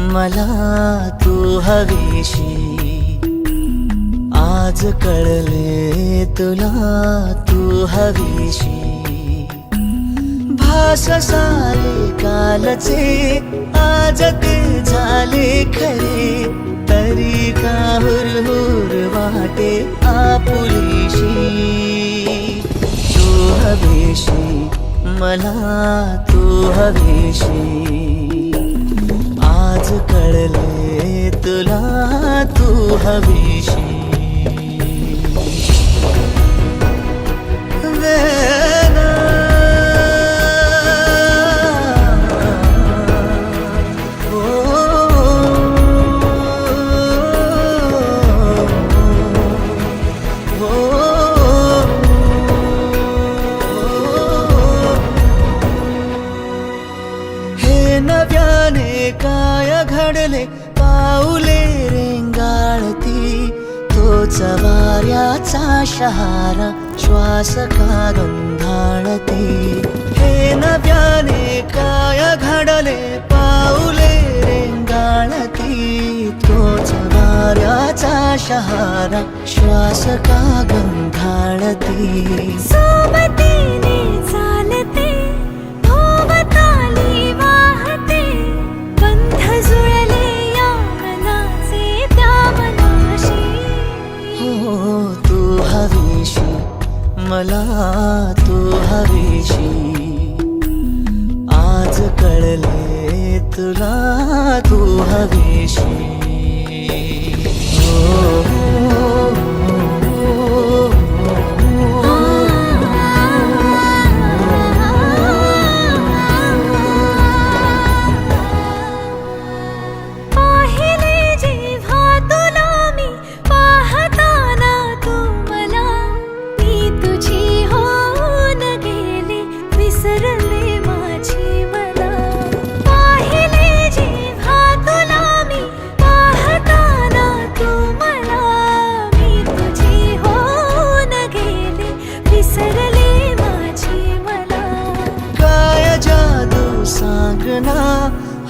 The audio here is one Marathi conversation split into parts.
मला तू हवीशी, आज कळले तुला तू हवीशी। भास सारे कालचे आज ते झाले खरे, तरी का हुरहुर वाटे आपुलीशी। तू हवीशी, मला तू हवीशी, आज कळले तुला तू हवीशी। नव्याने काय घडले पाऊले रेंगाळती, तोच वाऱ्याचा शहारा श्वास का गंधाळती। हे नव्याने काय घडले पाऊले रेंगाळती, तोच वाऱ्याचा शहारा श्वास का गंधाळती। सोबतीने चालते भोवताली वाहते, बंध जुळले या मनाचे त्या मनाशी। हो तू हवीशी, मला तू हवीशी, आज कळले तुला तू हवीशी।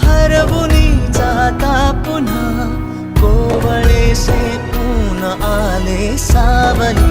हरवुनी जाता पुन्हा कोवळे से ऊन आले सावली।